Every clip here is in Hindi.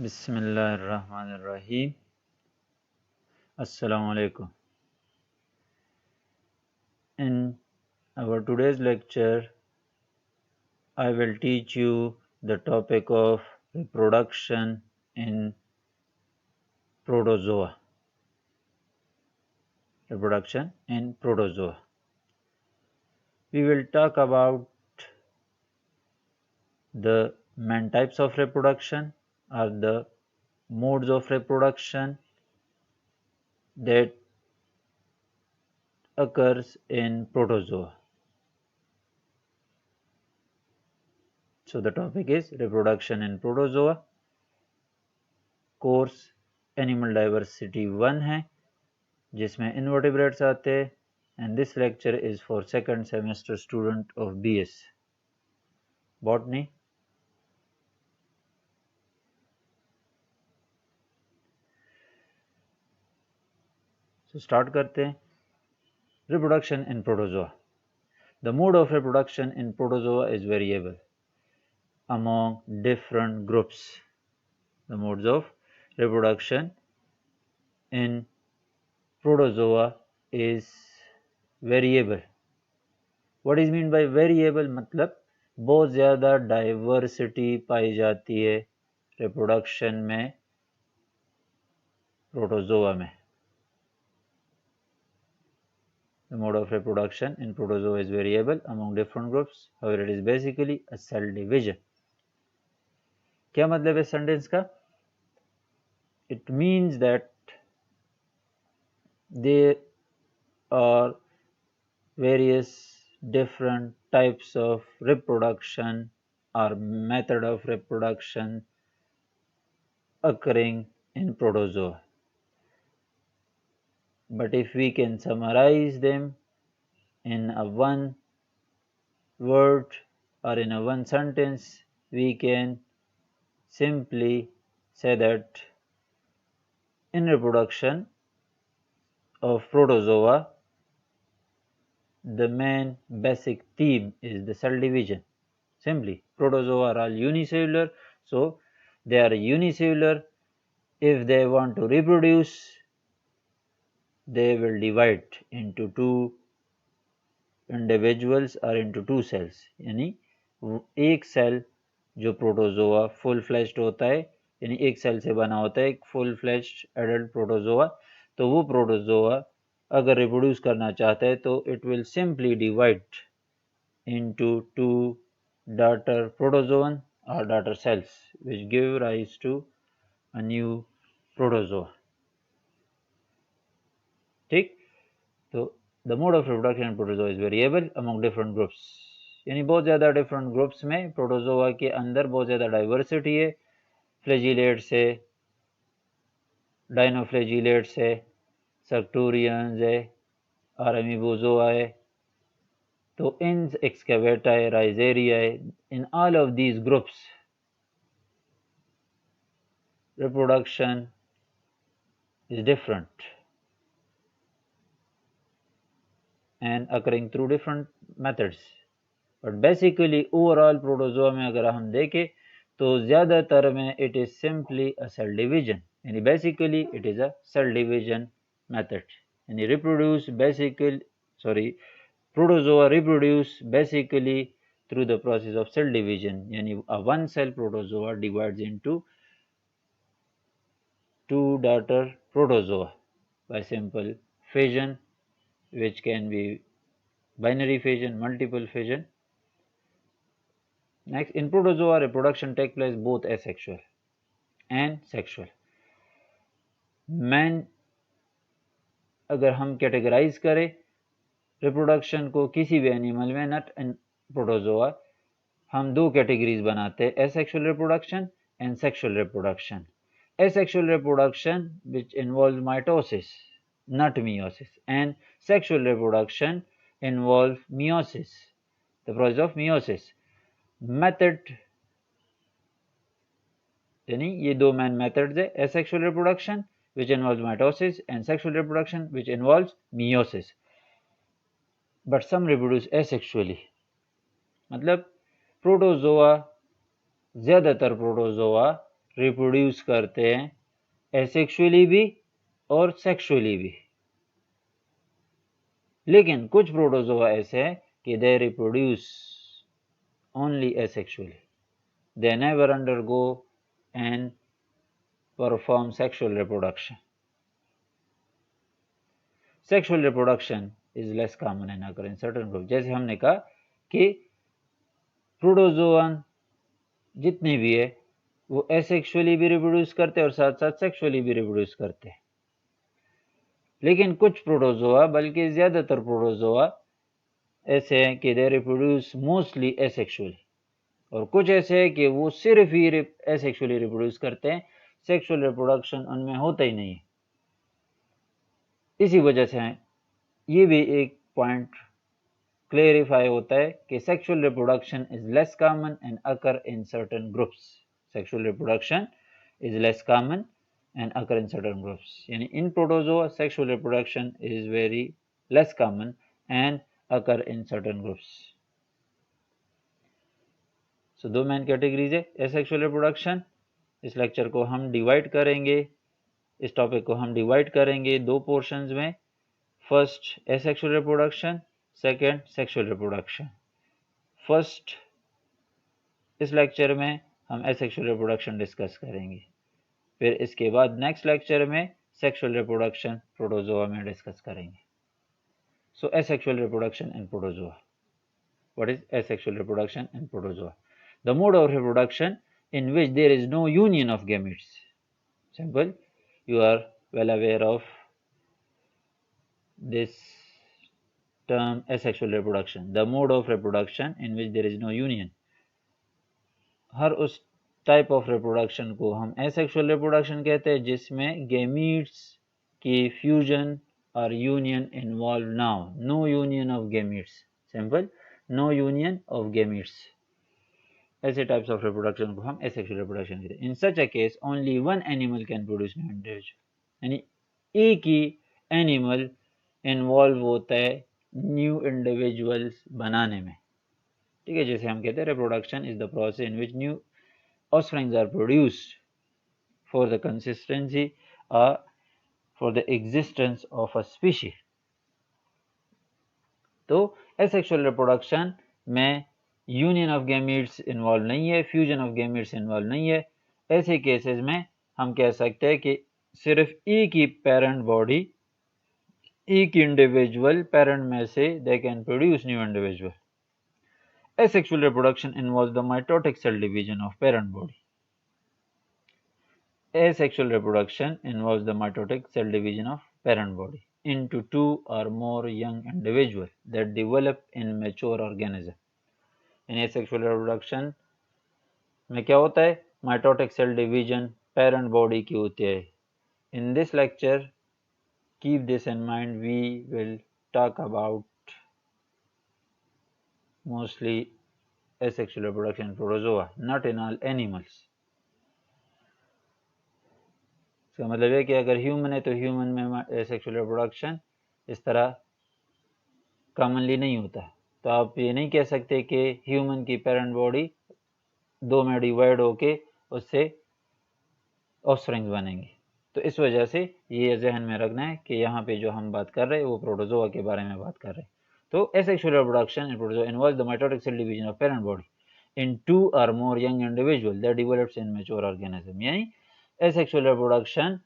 बिस्मिल्लाहिर्रहमानिर्रहीम। Assalamu alaikum. In our today's lecture, I will teach you the topic of reproduction in protozoa. Reproduction in protozoa. We will talk about the main types of reproduction or the modes of reproduction that occurs in protozoa. So the topic is reproduction in protozoa. Course animal diversity 1 है जिसमें इनवर्टिब्रेट्स आते हैं and this lecture is for second semester student of BS botany. So start करते हैं। Reproduction in protozoa. The mode of reproduction in protozoa is variable among different groups. The modes of reproduction in protozoa is variable. What is mean by variable? मतलब बहुत ज़्यादा डाइवर्सिटी पाई जाती है रिप्रोडक्शन में प्रोटोजोआ में। The mode of reproduction in protozoa is variable among different groups. However, it is basically a cell division. क्या मतलब है सेंटेंस का? It means that there are various different types of reproduction or method of reproduction occurring in protozoa. But if we can summarize them in a one word or in a one sentence, we can simply say that in reproduction of protozoa, the main basic theme is the cell division. Simply, protozoa are all unicellular, so they are unicellular. If they want to reproduce, they will divide into two individuals or into two cells. यानी एक सेल जो प्रोटोजोआ फुल फ्लैश्ड होता है, यानी एक सेल से बना होता है एक फुल फ्लैश्ड एडल्ट प्रोटोजोआ, तो वो प्रोटोजोआ अगर रिप्रोड्यूस करना चाहता है तो it will simply divide into two daughter protozoan or daughter cells which give rise to a new protozoa. ठीक, तो the mode of reproduction in protozoa is variable among different groups. यानी बहुत ज़्यादा डिफरेंट ग्रुप्स में प्रोटोजोआ के अंदर बहुत ज़्यादा डाइवर्सिटी है। फ्लैजिलेट्स है, डाइनोफ्लैजिलेट्स है, सक्टोरियंस है और अमीबोजोआ है, तो इन एक्सकेवेटा है, राइजेरिया है, in all of these groups reproduction is different and occurring through different methods. But basically overall protozoa में अगर हम देखें तो ज़्यादातर में it is simply a cell division. यानी basically it is a cell division method. यानी protozoa reproduce basically through the process of cell division. यानी a one cell protozoa divides into two daughter protozoa by simple fission, which can be binary fission, multiple fission. Next, in protozoa, reproduction takes place both asexual and sexual. Man अगर हम कैटेगराइज करें रिप्रोडक्शन को किसी भी एनिमल में, नट इन प्रोटोजोआ, हम दो कैटेगरीज बनाते हैं, asexual reproduction and sexual reproduction. Asexual reproduction which involves mitosis, not meiosis, and sexual reproduction involves meiosis, the process of meiosis. Method यानी ये दो main methods है, asexual reproduction which involves mitosis and sexual reproduction which involves meiosis. But some reproduce asexually. मतलब प्रोटोजोआ, ज़्यादातर प्रोटोजोआ रिप्रोड्यूस करते हैं एसेक्सुअली भी और सेक्सुअली भी, लेकिन कुछ प्रोटोजोआ ऐसे हैं कि they reproduce only asexually, they never undergo and perform sexual reproduction. Sexual reproduction is less common in occur in certain group. जैसे हमने कहा कि प्रोटोजोआ जितने भी है वो एसेक्सुअली भी रिप्रोड्यूस करते हैं और साथ साथ सेक्सुअली भी रिप्रोड्यूस करते हैं, लेकिन कुछ प्रोटोजोआ बल्कि ज्यादातर प्रोटोजोआ ऐसे हैं कि दे रिप्रोड्यूस मोस्टली एसेक्सुअली, और कुछ ऐसे हैं कि वो सिर्फ ही एसेक्सुअली रिप्रोड्यूस करते हैं, सेक्सुअल रिप्रोडक्शन उनमें होता ही नहीं है. इसी वजह से ये भी एक पॉइंट क्लेरिफाई होता है कि sexual reproduction is less common and occur in certain groups. Sexual reproduction is less common and occur in certain groups. यानी in protozoa sexual reproduction is very less common and occur in certain groups. So दो मेन कैटेगरीज है asexual reproduction. इस लेक्चर को हम डिवाइड करेंगे, इस टॉपिक को हम डिवाइड करेंगे दो पोर्शंस में. First asexual reproduction, second sexual reproduction. First इस लेक्चर में हम asexual reproduction डिस्कस करेंगे, फिर इसके बाद नेक्स्ट लेक्चर में सेक्सुअल रिप्रोडक्शन प्रोटोजोआ में डिस्कस करेंगे. So asexual reproduction in protozoa. What is asexual reproduction in protozoa? The mode of reproduction in which there is no union of gametes. Simple, you are well aware of this term asexual reproduction. The mode of reproduction in which there is no union. हर उस टाइप ऑफ रिप्रोडक्शन को हम एसेक्सुअल रिप्रोडक्शन कहते हैं जिसमें गैमीट्स की फ्यूजन और यूनियन इन्वॉल्व ना हो. No union of gametes. Simple, no union of gametes. ऐसे टाइप्स ऑफ रिप्रोडक्शन को हम एसेक्सुअल रिप्रोडक्शन कहते हैं. In such a case only one animal can produce new individual. यानी एक ही एनिमल इन्वॉल्व होता है न्यू इंडिविजुअल्स बनाने में. ठीक है, जैसे हम कहते हैं reproduction is the process in which new offsprings are produced for the consistency or for the existence of a species. तो asexual reproduction में यूनियन ऑफ गैमीट्स इन्वॉल्व नहीं है, फ्यूजन ऑफ गैमीट्स इन्वॉल्व नहीं है. ऐसे केसेस में हम कह सकते हैं कि सिर्फ एक ही पेरेंट बॉडी, एक इंडिविजुअल पेरेंट में से they can produce new individual. Asexual reproduction involves the mitotic cell division of parent body. Asexual reproduction involves the mitotic cell division of parent body into two or more young individuals that develop in mature organism. In asexual reproduction में क्या होता है? Mitotic cell division parent body की होती है. In this lecture, keep this in mind. We will talk about mostly asexual reproduction in protozoa, not in all animals. इसका मतलब है कि अगर ह्यूमन है तो ह्यूमन में एसेक्सुअल रिप्रोडक्शन इस तरह कॉमनली नहीं होता. तो आप ये नहीं कह सकते कि ह्यूमन की पेरेंट बॉडी दो में डिवाइड होके उससे ऑफस्प्रिंग्स बनेंगे. तो इस वजह से ये जहन में रखना है कि यहाँ पे जो हम बात कर रहे हैं वो प्रोटोजोआ के बारे में बात कर रहे हैं. तो asexual reproduction in protozoa involves the mitotic cell division of parent body in two or more young individual that develops in mature organism. यानी एसेक्सुअल रिप्रोडक्शन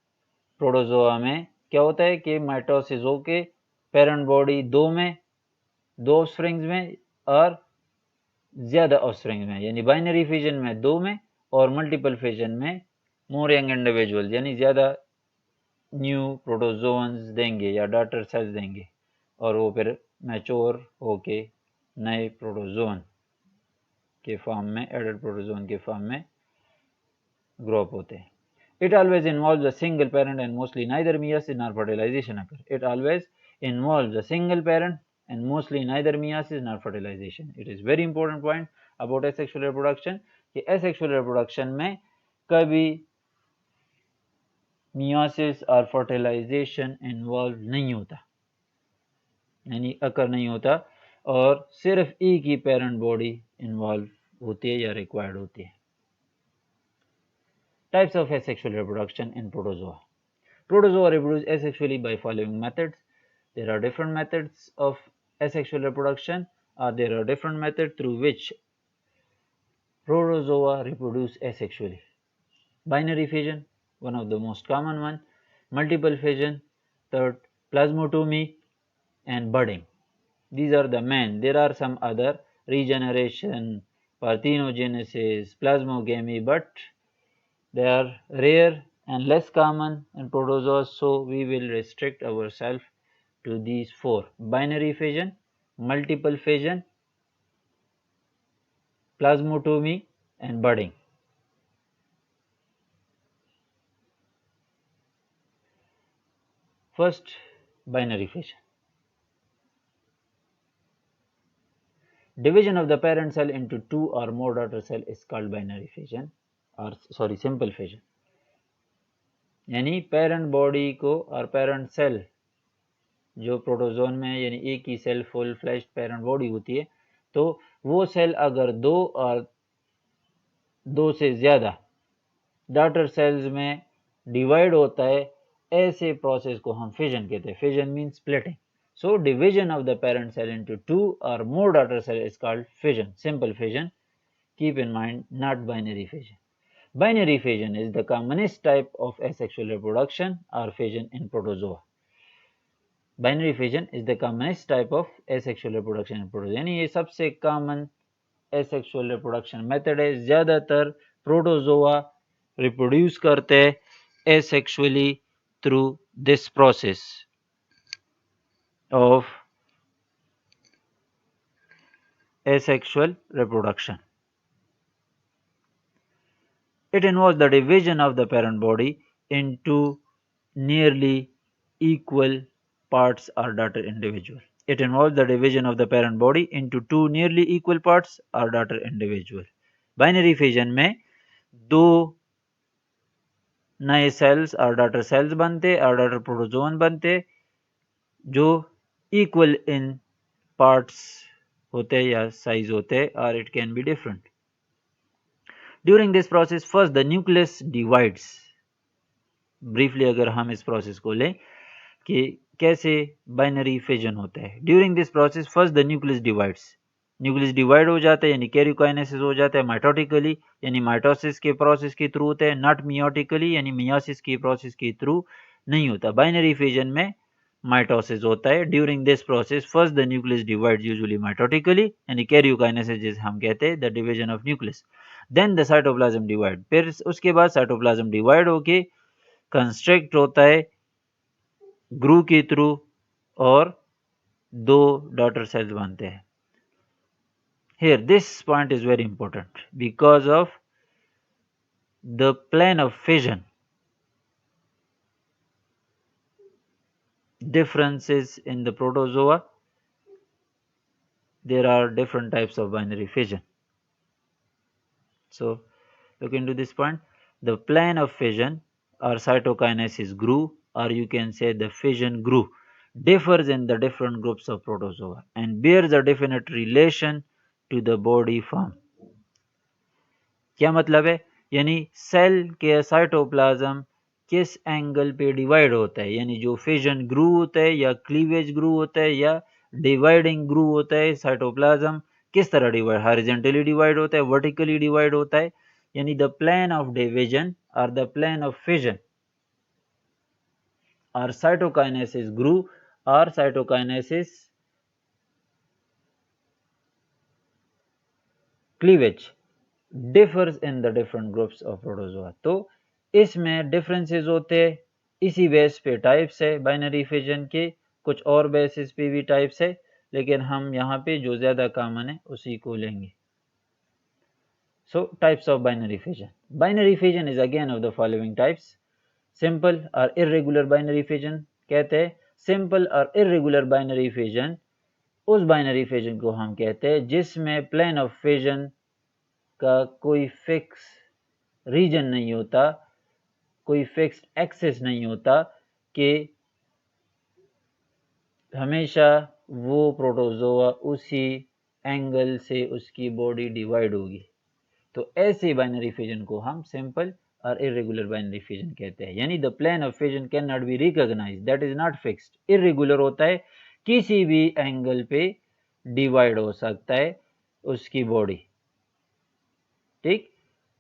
प्रोटोजोआ में क्या होता है कि माइटोसिस होके पेरेंट बॉडी दो ऑफस्प्रिंग्स में और ज्यादा ऑफस्प्रिंग्स में, यानी बाइनरी फिजन में दो में और मल्टीपल फिजन में मोर यंग इंडिविजुअल, यानी ज्यादा न्यू प्रोटोजोन्स देंगे या डॉटर सेल्स देंगे और वो फिर मैच्योर होके नए प्रोटोजोन के फॉर्म में, एडल्ट प्रोटोजोन के फॉर्म में ग्रो अप होते हैं. It always involves a single parent and mostly neither meiosis nor fertilization occur. It always involves a single parent and mostly neither meiosis nor fertilization. It is very important point about asexual reproduction कि asexual reproduction में कभी meiosis और fertilization involve नहीं होता, यानी अकर नहीं होता, और सिर्फ एक ही parent body involve होती है या required होती है. Types of asexual reproduction in protozoa. Protozoa reproduce asexually by following methods. There are different methods of asexual reproduction, or there are different methods through which protozoa reproduce asexually. Binary fission, one of the most common one. Multiple fission, third, plasmotomy and budding. These are the main. There are some other regeneration, parthenogenesis, plasmogamy, but they are rare and less common in protozoa, so we will restrict ourselves to these four: binary fission, multiple fission, plasmotomy and budding. First, binary fission. Division of the parent cell into two or more daughter cell is called binary fission, or simple fission. यानी पेरेंट बॉडी को और पेरेंट सेल जो प्रोटोजोन में यानी एक ही cell full fleshed parent body होती है, तो वो सेल अगर दो और दो से ज्यादा डॉटर सेल्स में डिवाइड होता है, ऐसे प्रोसेस को हम फिजन कहते हैं. Fission means splitting. So division of the parent cell into two or more daughter cell is called fission, simple fission. Keep in mind, not binary fission. Binary fission is the commonest type of asexual reproduction or fission in protozoa. Binary fission is the commonest type of asexual reproduction in protozoa. यानी ये सबसे common asexual reproduction method है. ज़्यादातर protozoa reproduce करते हैं asexually through this process of asexual reproduction. It involves the division of the parent body into nearly equal parts or daughter individual. It involves the division of the parent body into two nearly equal parts or daughter individual. Binary fission में दो नए सेल्स और daughter cells बनते और daughter protozoan बनते जो equal in parts होते या size होते, or it can be different. During this process, first the nucleus divides. Briefly अगर हम इस process को लें कि कैसे binary fission होता है. During this process, first the nucleus divides. Nucleus divide हो जाता है यानी कैरियोकाइनेसिस हो जाता है माइटोटिकली यानी माइटोसिस के प्रोसेस के थ्रू होता है, नॉट मियोटिकली यानी मियोसिस की प्रोसेस के थ्रू नहीं होता. बाइनरी फिजन में माइटोसिस होता है. During this process first the nucleus divide usually mitotically यानी कैरियोकाइनेसिस जिसे हम कहते हैं the division of nucleus. Then the cytoplasm divide, फिर उसके बाद साइटोप्लाज्म डिवाइड होके कंस्ट्रक्ट होता है ग्रू के थ्रू और दो डॉटर सेल्स बनते हैं. Here this point is very important because of the plane of fission differences in the protozoa. There are different types of binary fission. So look into this point. The plane of fission or cytokinesis groove, or you can say the fission groove, differs in the different groups of protozoa and bears a definite relation to the body form. क्या मतलब है? यानी सेल के साइटोप्लाज्म किस एंगल पे डिवाइड होता है, यानी जो फिजन ग्रू होता है या क्लीवेज ग्रू होता है या डिवाइडिंग ग्रू होता है, साइटोप्लाज्म किस तरह डिवाइड, हॉरिजॉन्टली डिवाइड होता है, वर्टिकली डिवाइड होता है. यानी द प्लेन ऑफ डिवीजन और द प्लेन ऑफ फिजन और साइटोकाइनेसिस ग्रू और cytokinesis cleavage differs in the different groups of protozoa. तो इसमें differences होते हैं. इसी बेस पे टाइप्स है बाइनरी फिजन के, कुछ और बेसिस पे भी टाइप्स है, लेकिन हम यहाँ पे जो ज़्यादा कॉमन है उसी को लेंगे. So types of binary fission. Binary fission is again of the following types. Simple or irregular binary fission कहते हैं. Simple और irregular binary fission उस binary fission को हम कहते हैं जिसमें plane of fission का कोई फिक्स रीजन नहीं होता, कोई फिक्स्ड एक्सिस नहीं होता कि हमेशा वो प्रोटोजोआ उसी एंगल से उसकी बॉडी डिवाइड होगी. तो ऐसे बाइनरी फिजन को हम simple or irregular binary fission कहते हैं। यानी the plane of fission can not be recognise, that is not fixed. Irregular होता है, किसी भी एंगल पे डिवाइड हो सकता है उसकी बॉडी, ठीक।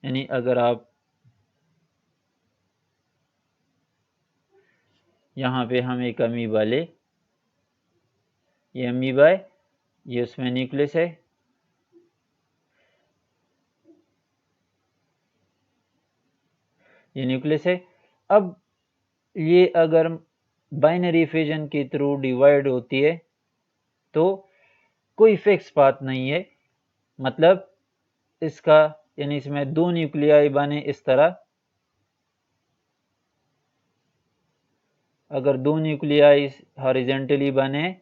यानी अगर आप यहाँ पे हम एक अमीबा ले, ये अमीबा है, ये उसमें न्यूक्लियस है, ये न्यूक्लियस है। अब ये अगर बाइनरी फिजन के थ्रू डिवाइड होती है तो कोई फिक्स पाथ नहीं है, मतलब इसका यानी इसमें दो न्यूक्लियाई बने इस तरह, अगर दो न्यूक्लियाई हॉरिजॉन्टली बने,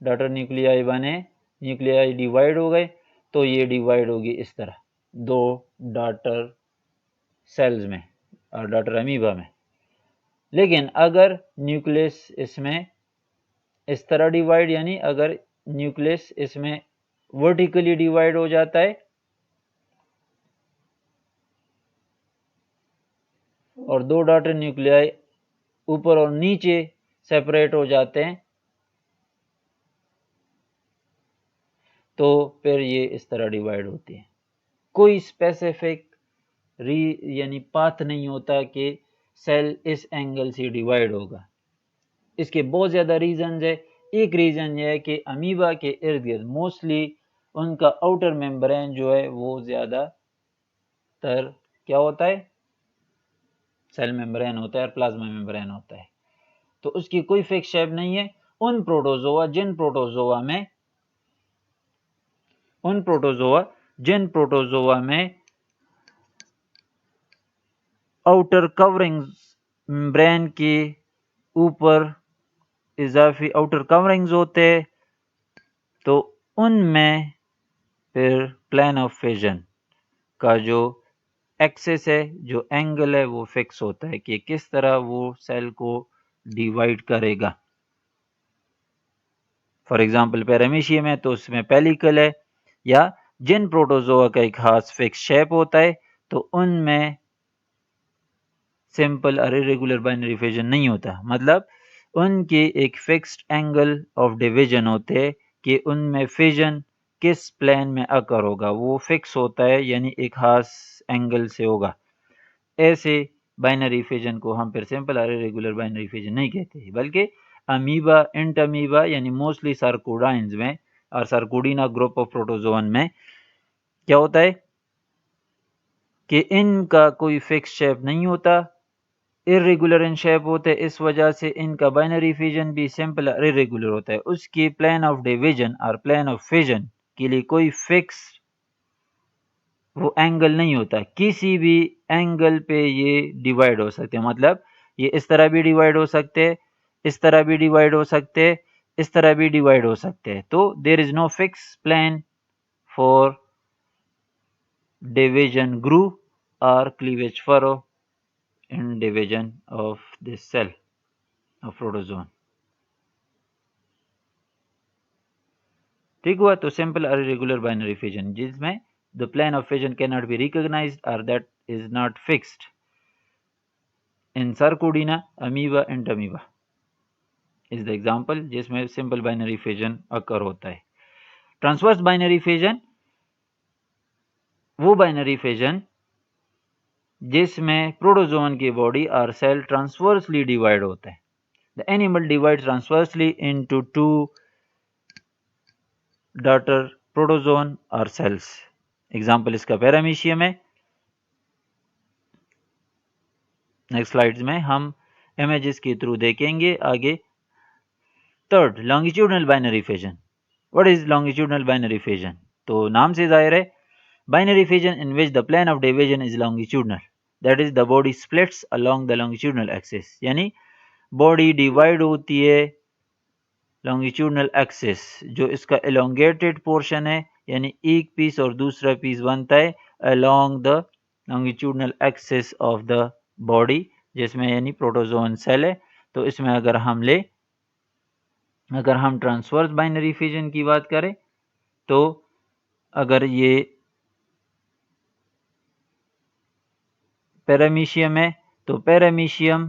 डॉटर न्यूक्लियाई बने, न्यूक्लियाई डिवाइड हो गए, तो ये डिवाइड होगी इस तरह दो डॉटर सेल्स में और डॉटर अमीबा में। लेकिन अगर न्यूक्लियस इसमें इस तरह डिवाइड, यानी अगर न्यूक्लियस इसमें वर्टिकली डिवाइड हो जाता है और दो डॉटर न्यूक्लियाई ऊपर और नीचे सेपरेट हो जाते हैं, तो फिर ये इस तरह डिवाइड होती है। कोई स्पेसिफिक यानी पाथ नहीं होता कि सेल इस एंगल से डिवाइड होगा। इसके बहुत ज़्यादा रीजन है। एक रीज़न यह है कि अमीबा के इर्द गिर्द मोस्टली उनका आउटर मेम्ब्रेन जो है वो ज़्यादातर क्या होता है, सेल मेम्ब्रेन होता है और प्लाज्मा मेम्ब्रेन होता है, तो उसकी कोई फिक्स शेप नहीं है। उन प्रोटोजोआ में आउटर कवरिंग्स मेम्ब्रेन के ऊपर इजाफी आउटर कवरिंग्स होते हैं, तो उनमें फिर प्लेन ऑफ फिजन का जो एक्सिस है, जो एंगल है, वो फिक्स होता है कि किस तरह वो सेल को डिवाइड करेगा। फॉर एग्जांपल पैरामीशियम है तो उसमें पेलिकल है, या जिन प्रोटोजोआ का एक खास फिक्स शेप होता है तो उनमें simple or irregular binary fission नहीं होता, मतलब उनके एक फिक्स्ड एंगल ऑफ डिवीजन होते हैं कि उनमें फिजन किस प्लेन में अकर होगा, वो फिक्स होता है, यानी एक खास एंगल से होगा। ऐसे बाइनरी फिजन को हम फिर simple or irregular binary fission नहीं कहते, बल्कि अमीबा, इंटअमीबा यानी मोस्टली सार्कोडाइंस में और सार्कोडिना ग्रुप ऑफ प्रोटोजोअन में क्या होता है कि इनका कोई फिक्स शेप नहीं होता, इरेगुलर इन शेप होते हैं, इस वजह से इनका बाइनरी फिजन भी सिंपल और इरेगुलर होता है। उसकी प्लेन ऑफ डिवीजन और प्लेन ऑफ फिजन के लिए कोई फिक्स वो एंगल नहीं होता, किसी भी एंगल पे ये डिवाइड हो सकते हैं, मतलब ये इस तरह भी डिवाइड हो सकते हैं, इस तरह भी डिवाइड हो सकते हैं, इस तरह भी डिवाइड हो सकते हैं। तो there is no fix plan for division groove or cleavage furrow in division of this cell of protozoan. ठीक हुआ। तो simple or irregular binary fission जिसमें the plan of fission can not be recognised or that is not fixed in sarcodina, amoeba and amoeba is the example जिसमें सिंपल बाइनरी फिजन अकर होता है। ट्रांसवर्स बाइनरी फिजन वो बाइनरी फिजन जिसमें प्रोटोजोन की बॉडी और सेल ट्रांसवर्सली डिवाइड होता है। The animal divide transversely into two daughter protozoan और सेल्स। एग्जांपल इसका पैरामीशियम है। नेक्स्ट स्लाइड्स में हम इमेजेस के थ्रू देखेंगे आगे। Third, longitudinal binary fission. What is longitudinal binary fission? तो नाम से जाहिर है, binary fission in which the plane of division is longitudinal, that is the body splits along the longitudinal axis, यानी बॉडी डिवाइड होती है लॉन्गिट्यूडनल एक्सिस, जो इसका elongated पोर्शन है, यानी एक पीस और दूसरा पीस बनता है along the longitudinal axis of the body, जिसमें यानी प्रोटोजोन सेल है। तो इसमें अगर हम ट्रांसवर्स बाइनरी फिजन की बात करें तो अगर ये पैरामीशियम है तो पैरामीशियम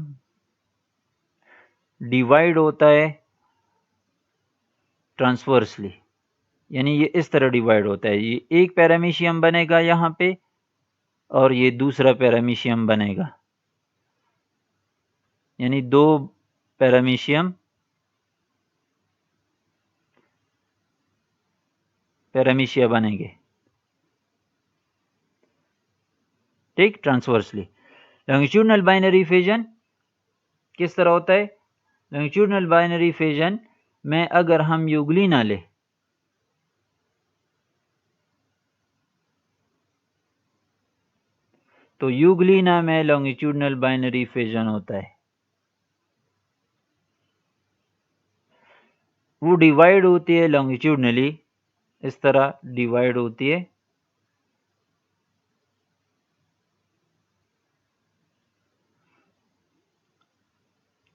डिवाइड होता है ट्रांसवर्सली, यानी ये इस तरह डिवाइड होता है। ये एक पैरामीशियम बनेगा यहाँ पे और ये दूसरा पैरामीशियम बनेगा, यानी दो पैरामीशिया बनेंगे, ठीक, ट्रांसवर्सली। लॉन्गिट्यूडनल बाइनरी फिजन किस तरह होता है? लॉन्गिट्यूडनल बाइनरी फिजन में अगर हम यूग्लिना ले तो यूग्लिना में लॉन्गिट्यूडनल बाइनरी फिजन होता है। वो डिवाइड होती है लॉन्गिट्यूडनली, इस तरह डिवाइड होती है,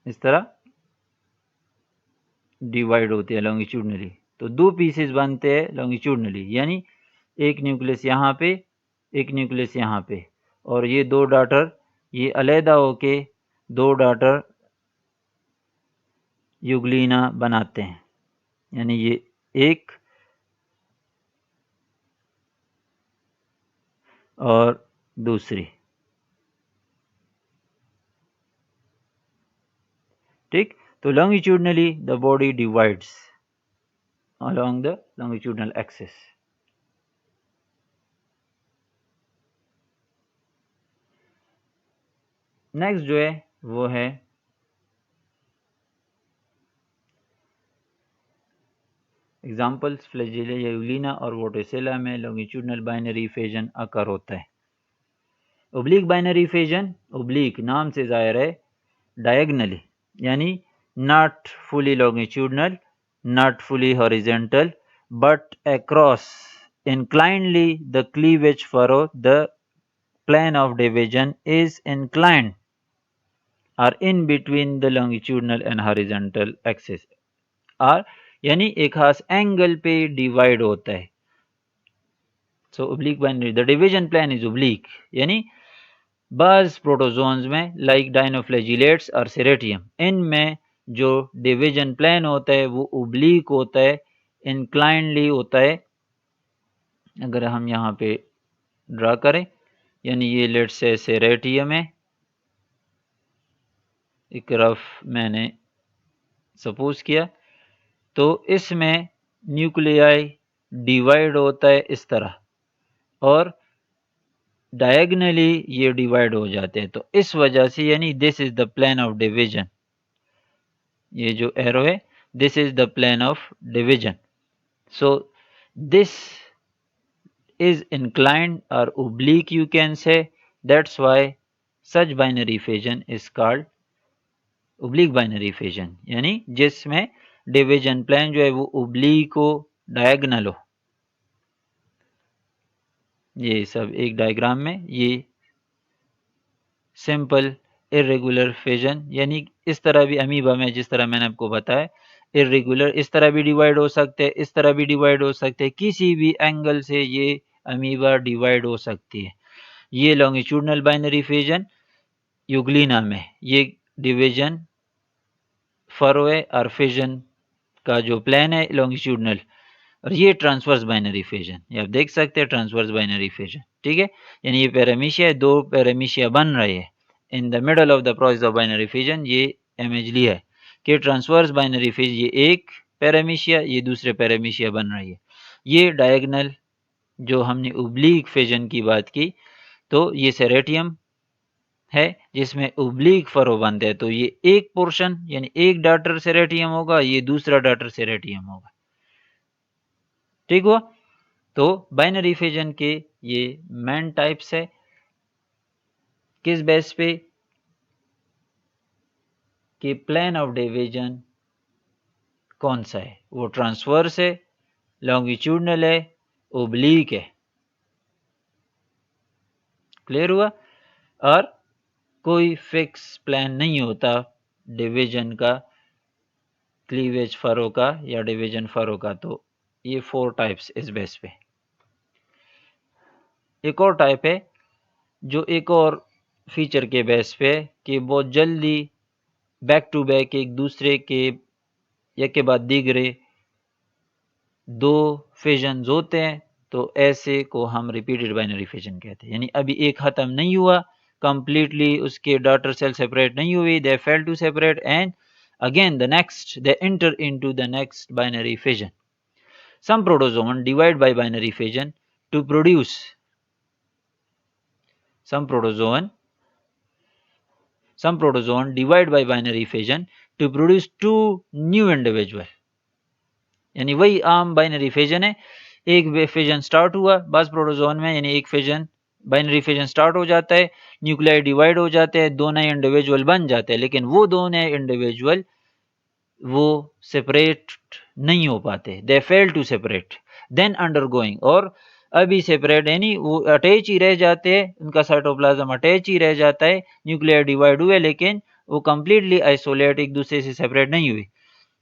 इस तरह डिवाइड होती है लॉन्गिट्यूडनली। तो दो पीसेस बनते हैं लॉन्गिट्यूडनली, यानी एक न्यूक्लियस यहाँ पे, एक न्यूक्लियस यहाँ पे, और ये दो डॉटर ये अलहदा होके दो डॉटर यूग्लिना बनाते हैं, यानी ये एक और दूसरी, ठीक। तो longitudinally the body divides along the longitudinal axis. Next जो है वो है एग्जाम्पल्स, फ्लैजिला या यूलिना और वोटिसेला में लॉन्गिट्यूडनल बाइनरी फिजन अकर होता है। ओब्लिक बाइनरी फिजन, ओब्लिक नाम से जाहिर है डायगनली, यानी not fully longitudinal, not fully horizontal, but across inclinedly the cleavage furrow, the plane of division is inclined or in between the longitudinal and horizontal axis, और यानी एक खास एंगल पे डिवाइड होता है। So oblique binary, the division plan is oblique, यानी बाज प्रोटोजोन्स में लाइक डायनोफ्लैजिलेट्स और सेरेटियम, इनमें जो डिवीजन प्लान होता है वो ओब्लिक होता है, इंक्लाइनली होता है। अगर हम यहाँ पे ड्रा करें, यानी ये लेट्स से सेरेटियम है, एक रफ मैंने सपोज किया, तो इसमें न्यूक्लियाई डिवाइड होता है इस तरह, और डायगनली ये डिवाइड हो जाते हैं। तो इस वजह से, यानी this is the plan of division, ये जो एरो है this is the plan of division. So this is inclined or oblique, you can say. That's why such binary fission is called oblique binary fission, यानी जिसमें डिवीजन प्लान जो है वो ओब्लिक हो, डायगनल हो। ये सब एक डायग्राम में, ये सिंपल इरेगुलर फिजन, यानी इस तरह भी अमीबा में जिस तरह मैंने आपको बताया, इरेगुलर इस तरह भी डिवाइड हो सकते हैं, इस तरह भी डिवाइड हो सकते हैं, किसी भी एंगल से ये अमीबा डिवाइड हो सकती है। ये लॉन्गिट्यूडनल बाइनरी फिजन यूग्लिना में, ये डिवीजन फरो है और फिजन का जो प्लान है लॉन्गिट्यूडनल, और ये ट्रांसवर्स बाइनरी फिजन, ये आप देख सकते हैं ट्रांसवर्स बाइनरी फिजन, ठीक है। यानी ये पैरामीशिया है, दो पैरामीशिया बन रहे हैं in the middle of the process of binary fission. ये इमेज लिया है कि ट्रांसवर्स बाइनरी फिज, ये एक पैरामीशिया, ये दूसरे पैरामीशिया बन रही है। ये डायगनल जो हमने ओब्लिक फिजन की बात की, तो ये सेरेटियम है जिसमें ओब्लिक फरो बनते हैं, तो ये एक पोर्शन यानी एक डाटर सेरेटियम होगा, ये दूसरा डाटर सेरेटियम होगा, ठीक हुआ। तो बाइनरी फिजन के ये मेन टाइप्स है, किस बेस पे कि प्लान ऑफ डिवीजन कौन सा है, वो ट्रांसवर्स है, लॉन्गिट्यूडनल है, ओब्लिक है, क्लियर हुआ। और कोई फिक्स प्लान नहीं होता डिवीजन का, क्लीवेज फरो का या डिवीजन फरो का। तो ये 4 टाइप्स इस बेस पे। एक और टाइप है जो एक और फीचर के बेस पे कि बहुत जल्दी बैक टू बैक एक दूसरे के या के बाद दीगरे दो फिजन्स होते हैं, तो ऐसे को हम रिपीटेड बाइनरी फिजन कहते हैं। यानी अभी एक खत्म नहीं हुआ, कंप्लीटली उसके डॉटर सेल सेपरेट नहीं हुई, they fail to separate and again the next they enter into the next binary fission. Some protozoan divide by binary fission to produce some protozoan divide by binary fission to produce two new individual. यानी वही आम बाइनरी फिजन है, एक फिजन स्टार्ट हुआ बस प्रोटोजोन में, यानी एक फिजन बाइनरी फिजन स्टार्ट हो जाता है, न्यूक्लियाई डिवाइड हो जाते हैं, दो नए इंडिविजुअल बन जाते हैं, लेकिन वो दो नए इंडिविजुअल वो सेपरेट नहीं हो पाते, they fail to separate then undergoing, और अभी सेपरेट यानी वो अटैच ही रह जाते हैं, उनका साइटोप्लाज्म अटैच ही रह जाता है, न्यूक्लियर डिवाइड हुए लेकिन वो कंप्लीटली आइसोलेट एक दूसरे से सेपरेट नहीं हुई,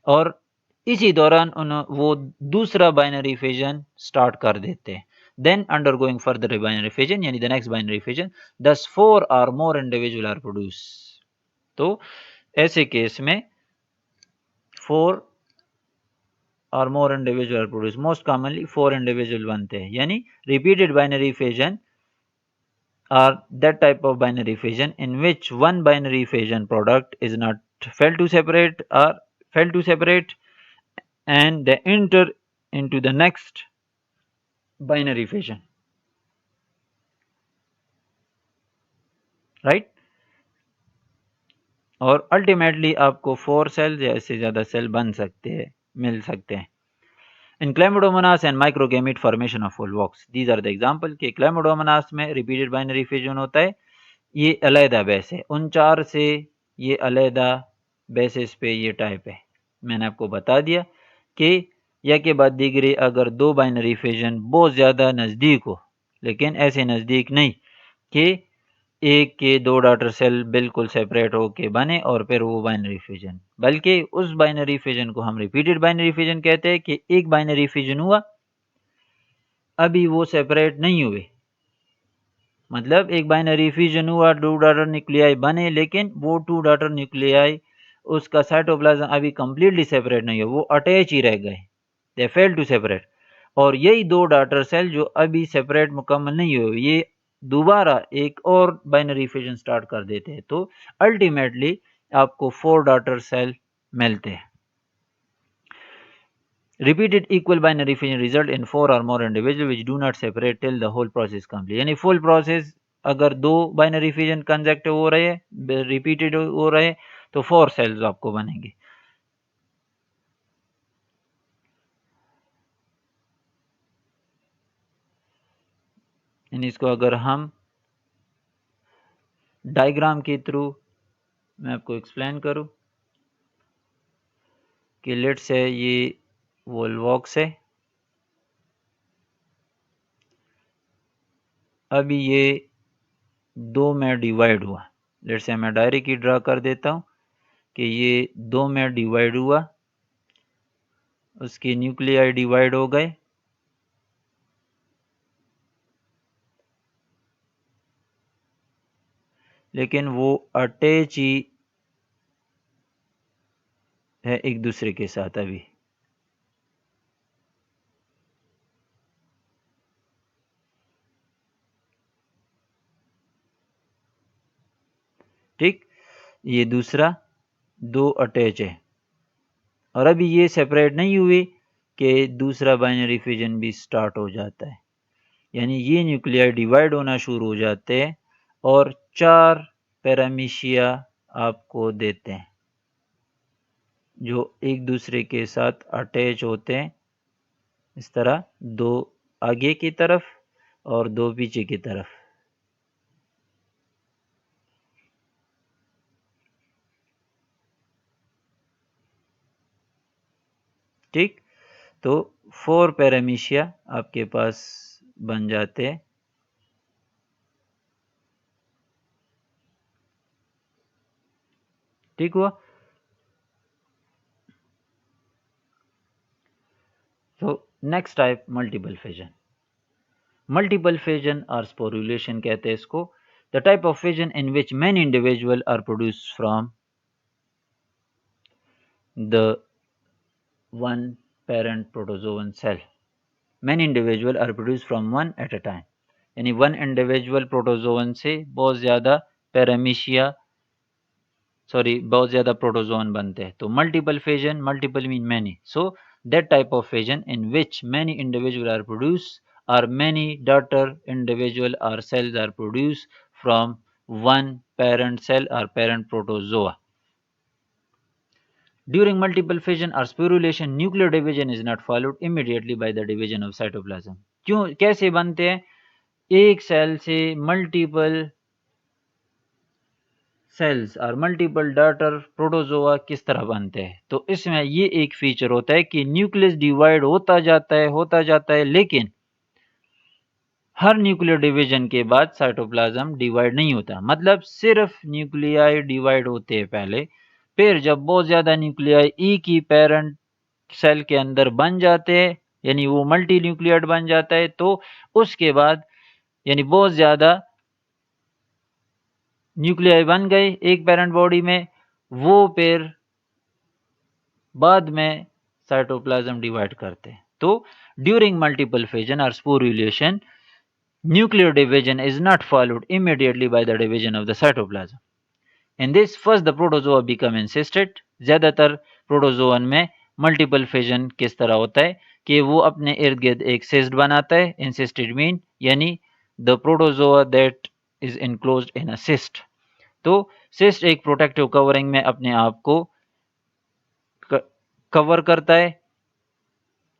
और इसी दौरान वो दूसरा बाइनरी फिजन स्टार्ट कर देते हैं, then undergoing further binary fission यानी द नेक्स्ट बाइनरी फिजन, दस 4 और मोर इंडिविजुअल आर प्रोड्यूस। तो ऐसे केस में 4 और more individual produce, most commonly 4 individual बनते हैं, यानी repeated binary fission are that type of binary fission in which one binary fission product is not failed to separate or failed to separate and they enter into the next binary fission, right? और अल्टीमेटली आपको 4 सेल्स या इससे ज़्यादा सेल बन सकते हैं, मिल सकते हैं। In Chlamydomonas and microgamete formation of Volvox, these are the example कि Chlamydomonas में repeated binary fission होता है, ये अलहदा बेस है, उन 4 से ये अलहदा बेसिस पे ये टाइप है। मैंने आपको बता दिया कि या के बाद दीगरे अगर दो बाइनरी फिजन बहुत ज़्यादा नज़दीक हो, लेकिन ऐसे नज़दीक नहीं कि एक के दो डॉटर सेल बिल्कुल सेपरेट होके बने और फिर वो बाइनरी फिजन, बल्कि उस बाइनरी फिजन को हम रिपीटेड बाइनरी फिजन कहते हैं कि एक बाइनरी फिजन हुआ, अभी वो सेपरेट नहीं हुए, मतलब एक बाइनरी फिजन हुआ, टू डॉटर न्यूक्लियाई बने, लेकिन वो टू डॉटर न्यूक्लियाई उसका साइटोप्लाज्म अभी कंप्लीटली सेपरेट नहीं हुआ, वो अटैच ही रह गए, दे फेल टू सेपरेट, और यही दो डॉटर सेल जो अभी सेपरेट मुकम्मल नहीं हुए, ये दोबारा एक और बाइनरी फिजन स्टार्ट कर देते हैं, तो अल्टीमेटली आपको 4 डॉटर सेल मिलते हैं। Repeated equal binary fission result in 4 or more individuals which do not separate till the whole process complete, यानी full process अगर दो बाइनरी फिजन कंसेक्टिव हो रहे हैं, रिपीटेड हो रहे हैं, तो 4 सेल्स आपको बनेंगे। यानी इसको अगर हम डायग्राम के थ्रू मैं आपको एक्सप्लेन करूं कि लेट्स से ये वोल्वॉक्स है, अभी ये दो में डिवाइड हुआ, लेट्स से मैं डायरेक्ट ही ड्रा कर देता हूं कि ये दो में डिवाइड हुआ, उसके न्यूक्लियाई डिवाइड हो गए, लेकिन वो अटैच ही है एक दूसरे के साथ अभी, ठीक, ये दूसरा दो अटैच है, और अभी ये सेपरेट नहीं हुई कि दूसरा बाइनरी फिजन भी स्टार्ट हो जाता है, यानी ये न्यूक्लियर डिवाइड होना शुरू हो जाते हैं और 4 पैरामीशिया आपको देते हैं जो एक दूसरे के साथ अटैच होते हैं, इस तरह दो आगे की तरफ और दो पीछे की तरफ, ठीक। तो 4 पैरामीशिया आपके पास बन जाते हैं, ठीक हुआ। So next type multiple fission. Multiple fission और स्पोरुलेशन कहते हैं इसको। The type of fission in which many individual are produce from the one parent protozoan cell. Many individual are produce from one at a time, यानी वन इंडिविजुअल प्रोटोजोवन से बहुत ज़्यादा बहुत ज़्यादा प्रोटोजोन बनते हैं। तो multiple fission, multiple mean many, so that type of fission in which many individual are produce or many daughter individual or cells are produced from one parent cell or parent protozoa. During multiple fission or sporulation, nuclear division is not followed immediately by the division of cytoplasm. क्यों, कैसे बनते हैं? एक सेल से मल्टीपल सेल्स और मल्टीपल डॉटर प्रोटोजोआ किस तरह बनते हैं? तो इसमें ये एक फीचर होता है कि न्यूक्लियस डिवाइड होता जाता है, लेकिन हर न्यूक्लियर डिवीजन के बाद साइटोप्लाज्म डिवाइड नहीं होता। मतलब सिर्फ न्यूक्लियाई डिवाइड होते हैं पहले, फिर जब बहुत ज़्यादा न्यूक्लियाई एक ही पेरेंट सेल के अंदर बन जाते हैं, यानी वो मल्टी न्यूक्लियड बन जाता है, तो उसके बाद यानी बहुत ज़्यादा न्यूक्लियाई बन गए एक पेरेंट बॉडी में, वो फिर बाद में साइटोप्लाज्म डिवाइड करते हैं। तो ड्यूरिंग मल्टीपल फिजन और sporulation, nuclear division is not followed immediately by the division of the cytoplasm. In this, first the protozoa become encysted. ज़्यादातर प्रोटोजोअन में मल्टीपल फिजन किस तरह होता है कि वो अपने इर्द गिर्द एक सिस्ट बनाता है। encysted मीन यानी the protozoa that is enclosed in a cyst. तो सिस्ट एक प्रोटेक्टिव कवरिंग में अपने आप को कवर करता है,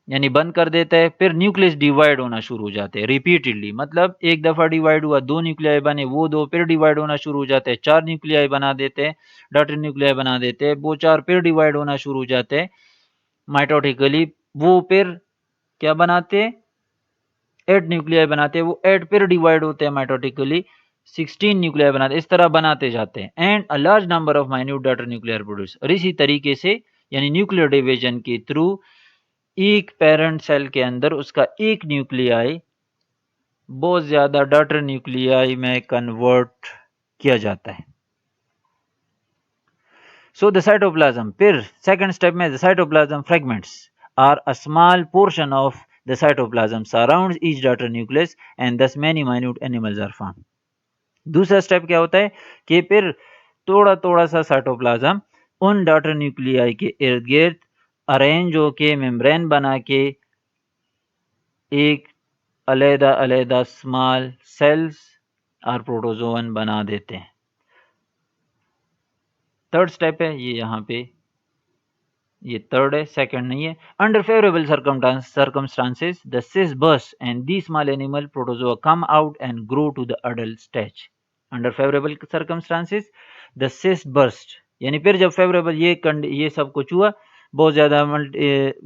यानी बंद कर देता है। फिर न्यूक्लियस डिवाइड होना शुरू हो जाते हैं रिपीटेडली, मतलब एक दफ़ा डिवाइड हुआ, 2 न्यूक्लियाई बने, वो 2 फिर डिवाइड होना शुरू हो जाते हैं, 4 न्यूक्लियाई बना देते हैं, डॉटर न्यूक्लियाई बना देते हैं, वो 4 फिर डिवाइड होना शुरू हो जाते हैं माइटोटिकली, वो फिर क्या बनाते हैं? 8 न्यूक्लियाई बनाते हैं, वो 8 फिर डिवाइड होते हैं माइटोटिकली, 16 न्यूक्लियाई बनाते हैं, इस तरह बनाते जाते हैं। And a large number of minute daughter nuclear produce. और इसी तरीके से यानी न्यूक्लियर डिवीजन के थ्रू एक पेरेंट सेल के अंदर उसका एक न्यूक्लियाई बहुत ज़्यादा डॉटर न्यूक्लियाई में कन्वर्ट किया जाता है। सो द साइटोप्लाज्म, फिर सेकंड स्टेप में the cytoplasm fragments are a small portion of the cytoplasm surrounds each daughter nucleus and thus many minute animals are formed. दूसरा स्टेप क्या होता है कि फिर थोड़ा सा साइटोप्लाज्म उन डॉटर न्यूक्लियाई के इर्द गिर्द अरेंज होके मेम्ब्रेन बना के एक अलग-अलग स्मॉल सेल्स और प्रोटोजोअन बना देते हैं। थर्ड स्टेप है ये, यहाँ पे ये थर्ड है, सेकंड नहीं है। Under favourable circumstances the cyst bursts and these small animal protozoa come out and grow to the adult stage. Under favorable circumstances the cyst burst, यानी फिर जब फेवरेबल ये सब कुछ हुआ, बहुत ज़्यादा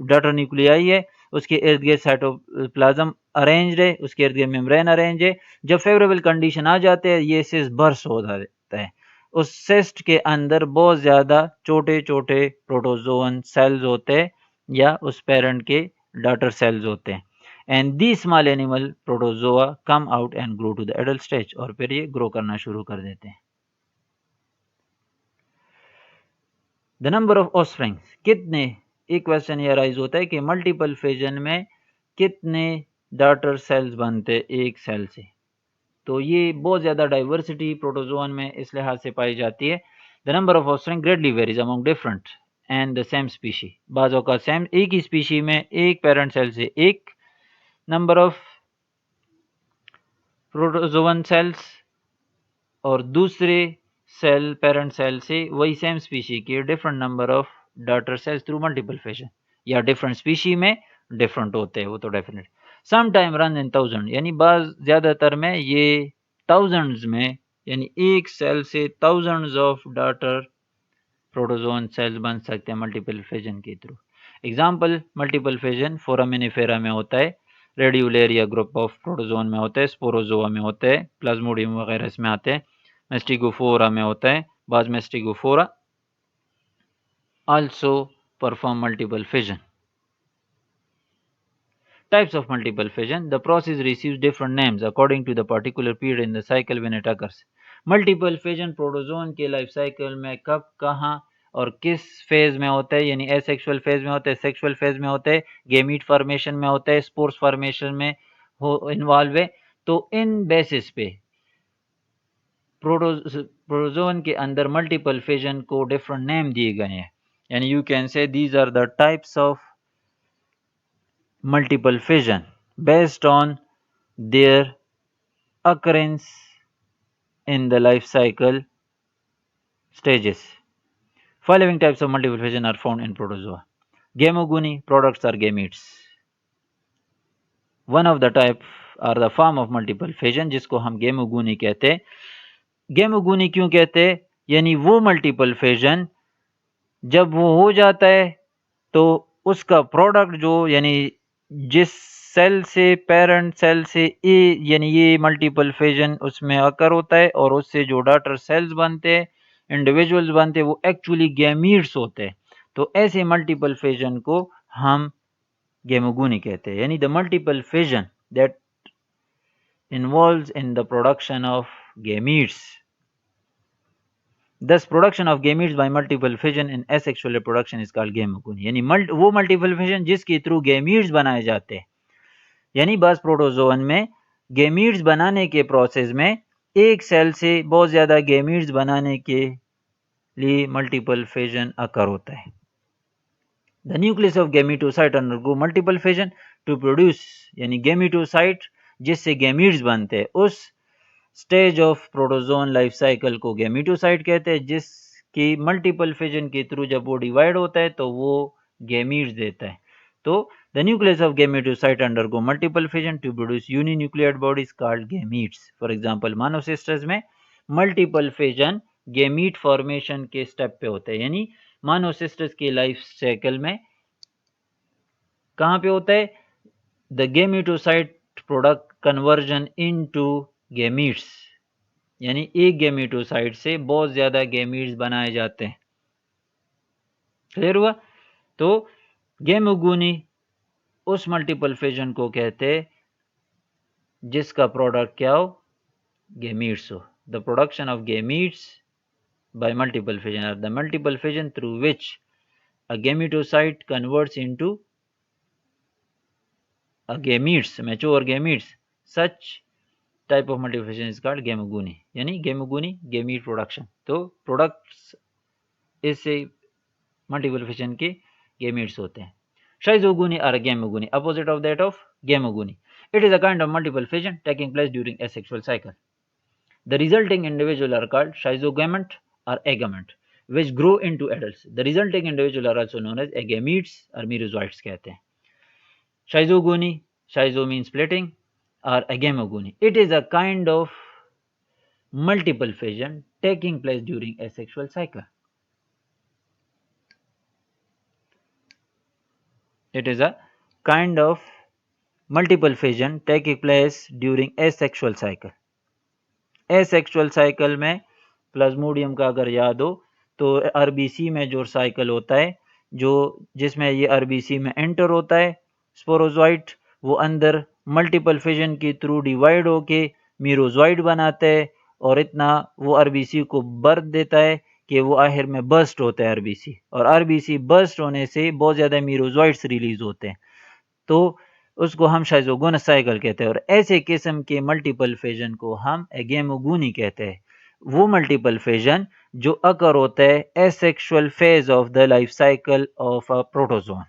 डॉटर न्यूक्लियाई है, उसके इर्द गिर्द साइटोप्लाज्म अरेंज्ड है, उसके इर्द गिर्द मेम्ब्रेन अरेंज है। जब फेवरेबल कंडीशन आ जाते हैं, ये सिस्ट बर्स्ट हो जाता है। उस सिस्ट के अंदर बहुत ज़्यादा छोटे-छोटे प्रोटोजोअन सेल्स होते हैं या उस पेरेंट के डॉटर सेल्स होते हैं। And the small animal protozoa come out and grow to the adult stage, और फिर ये ग्रो करना शुरू कर देते हैं। द नंबर ऑफ ऑफस्प्रिंग्स, कितने, एक क्वेश्चन ये राइज होता है कि मल्टीपल फिजन में कितने डॉटर सेल्स बनते एक सेल से। तो ये बहुत ज़्यादा डाइवर्सिटी प्रोटोजोअन में इस लिहाज से पाई जाती है। The number of offspring greatly varies among different and the same species. बाज़ औक़ात सेम एक ही स्पीशी में एक पेरेंट सेल से एक नंबर ऑफ प्रोटोजोअन सेल्स और दूसरे सेल पेरेंट सेल से वही सेम स्पीशी के different number of daughter cells through multiple fission, या डिफरेंट स्पीशी में डिफरेंट होते हैं वो तो definite. Some time run in thousand, यानी बाज़ ज़्यादातर में ये थाउजेंड्स में, यानी एक सेल से thousands of daughter protozoan cells बन सकते हैं मल्टीपल फिजन के through. Example, multiple fission foraminifera में होता है, रेडियोलेरिया ग्रुप ऑफ प्रोटोजोन में होता है, स्पोरोजोआ में होता है, प्लाज्मोडियम वगैरह इसमें आते हैं, मेस्टिगोफोरा में होता है, बाद मेस्टिगोफोरा also perform multiple fission. Types of multiple fission. The process receives different names according to the particular period in the cycle when it occurs. Multiple fission protozoan के लाइफ साइकिल में कब, कहाँ और किस फेज में होता है, यानी एसेक्सुअल फेज में होता है, सेक्सुअल फेज में होता है, गेमीट फॉर्मेशन में होता है, स्पोर्स फॉर्मेशन में हो इन्वॉल्व है। तो इन बेसिस पे प्रोटोजोन के अंदर मल्टीपल फिजन को डिफरेंट नेम दिए गए हैं, यानी you can say these are the types of multiple fission based on their occurrence in the life cycle stages. Following types of multiple fission are found in protozoa. Gamogony products are gametes. One of the type are the form of multiple fission जिसको हम गेमोगोनी कहते हैं। गेमोगोनी क्यों कहते हैं? यानी वो मल्टीपल फिजन जब वो हो जाता है तो उसका प्रोडक्ट जो, यानी जिस सेल से, पेरेंट सेल से ए, यानी ये मल्टीपल फिजन उसमें अकर होता है और उससे जो डॉटर सेल्स बनते हैं, इंडिविजुअल्स बनते हैं, वो एक्चुअली गैमीट्स होते हैं। तो ऐसे मल्टीपल फिजन को हम गेमोगोनी कहते हैं, यानी the multiple fission that involves in the production of gametes. Thus, production of gametes by multiple fission in asexual reproduction is called gamogony. यानी वो मल्टीपल फिजन जिसके थ्रू गैमीट्स बनाए जाते हैं, यानी बस प्रोटोजोन में गैमीट्स बनाने के प्रोसेस में एक सेल से बहुत ज़्यादा गैमीट्स बनाने के लिए मल्टीपल फिजन अकर होता है। The nucleus of gametocyte undergo multiple fission to produce, यानी गैमेटोसाइट जिससे गैमीट्स बनते हैं, उस stage of protozoan life cycle को गैमेटोसाइट कहते हैं, जिसकी मल्टीपल फिजन के थ्रू जब वो डिवाइड होता है तो वो गैमीट्स देता है। तो the nucleus of gametocyte undergo multiple fission to produce uninucleated bodies called gametes. For example Monocystis में मल्टीपल फिजन गैमीट फॉर्मेशन के स्टेप पे होता है, यानी मानोसिस्टर्स के लाइफ साइकिल में कहाँ पे होता है? The gametocyte product conversion into gametes, यानी एक गैमेटोसाइट से बहुत ज़्यादा गैमीट्स बनाए जाते हैं। क्लियर हुआ? तो गेमोगोनी उस मल्टीपल फिजन को कहते हैं जिसका प्रोडक्ट क्या हो? गैमीट्स हो। The production of gametes by multiple fission or the multiple fission through which a gametocyte converts into a gametes, mature gametes. Such type of multiple fission is called gamogony, यानी गेमोगोनी गैमीट प्रोडक्शन। तो प्रोडक्ट्स इससे मल्टीपल फिजन के गैमीट्स होते हैं। Schizogony or gamogony, opposite of that of gamogony. It is a kind of multiple fission taking place during asexual cycle. The resulting individual are called schizogament or agament, which grow into adults. The resulting individual are also known as agametes or merozoites कहते हैं। Schizogony, schizo means splitting, or agamogony. It is a kind of multiple fission taking place during asexual cycle. It is a kind of multiple fission taking place during asexual cycle. asexual cycle में प्लाज्मोडियम का अगर याद हो तो आरबीसी में जो साइकिल होता है, जो जिसमें ये आरबीसी में एंटर होता है स्पोरोजोइट, वो अंदर मल्टीपल फिजन के थ्रू डिवाइड होके मीरोजोइट बनाता है और इतना वो आरबीसी को बर्थ देता है कि वो आखिर में बर्स्ट होता है आरबीसी, और आरबीसी बर्स्ट होने से बहुत ज़्यादा मीरोजोइट्स रिलीज होते हैं, तो उसको हम शाइजोगोनस साइकिल कहते हैं। और ऐसे किस्म के मल्टीपल फिजन को हम एगेमोगोनी कहते हैं। वो मल्टीपल फिजन जो अकर होता है asexual phase of the life cycle of a protozoan.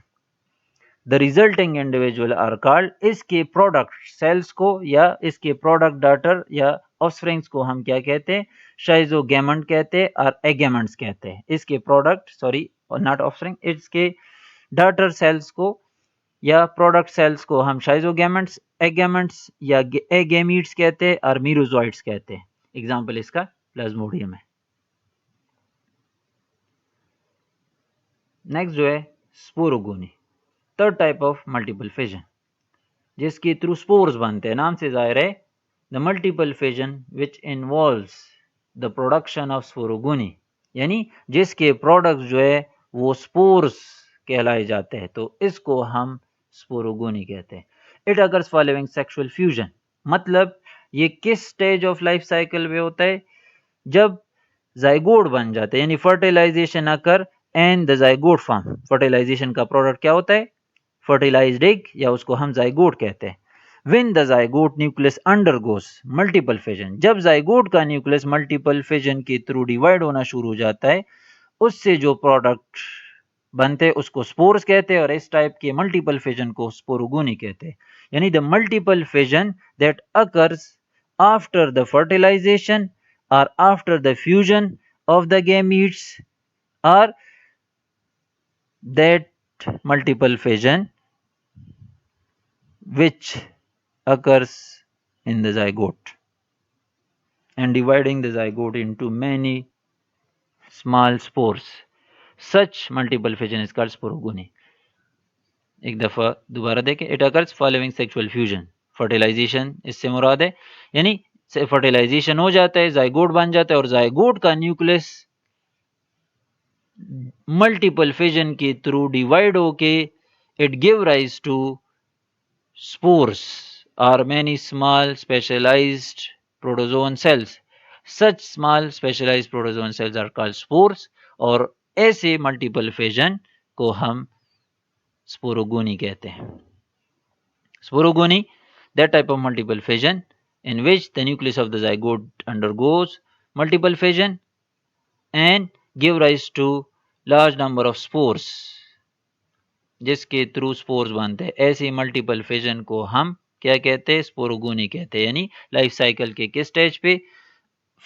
The resulting individual are called, इसके प्रोडक्ट सेल्स को या इसके प्रोडक्ट डॉटर या ऑफस्प्रिंग्स को हम क्या कहते हैं? शाइजोगेमेंट कहते हैं और एगेमेंट्स कहते हैं। इसके प्रोडक्ट, सॉरी नॉट ऑफस्प्रिंग, इसके डॉटर सेल्स को या प्रोडक्ट सेल्स को हम शाइजोगेमेंट्स, एगेमेंट्स या एगेमीट्स कहते हैं और मीरोजोइट्स कहते हैं। एग्जाम्पल इसका प्लाज्मोडियम है। नेक्स्ट जो है sporogony, third type of multiple fission जिसके थ्रू स्पोर्स बनते हैं। नाम से जाहिर है the multiple fission which involves the production of sporogony, यानी जिसके प्रोडक्ट जो है वो स्पोर्स कहलाए जाते हैं, तो इसको हम स्पोरोगोनी कहते हैं। It occurs following sexual fusion, मतलब ये किस स्टेज ऑफ लाइफ साइकिल में होता है? जब जाइगोट बन जाते हैं, यानी fertilisation occur and the zygote form. Fertilisation का प्रोडक्ट क्या होता है? फर्टिलाइज्ड एग, या उसको हम जाइगोट कहते हैं। When the zygote nucleus undergoes multiple fission, जब जाइगोट का न्यूक्लियस मल्टीपल फिजन के थ्रू डिवाइड होना शुरू हो जाता है, उससे जो प्रोडक्ट बनते हैं उसको स्पोर्स कहते हैं, और इस टाइप के मल्टीपल फिजन को स्पोरोगोनी कहते हैं। यानी the multiple fission that occurs after the fertilisation or after the fusion of the gametes, or that multiple fission which occurs in the zygote and dividing the zygote into many small spores. Such multiple fission is called sporogony. एक दफा दोबारा देखें, it occurs following sexual fusion. Fertilisation इससे मुराद है, यानी फर्टिलाइजेशन हो जाता है, जाइगोट बन जाता है, और जाइगोट का न्यूक्लियस मल्टीपल फिजन के थ्रू डिवाइड होके it give rise to spores or many small specialized protozoan cells. Such small specialized protozoan cells are called spores, और ऐसे मल्टीपल फिजन को हम स्पोरोगोनी कहते हैं। Sporogony, that type of multiple fission in which the nucleus of the zygote undergoes multiple fission and give rise to large number of spores, जिसके थ्रू स्पोर्स बनते हैं। ऐसी मल्टीपल फिजन को हम क्या कहते हैं? स्पोरोगोनी कहते हैं। यानी लाइफ साइकिल के किस स्टेज पे?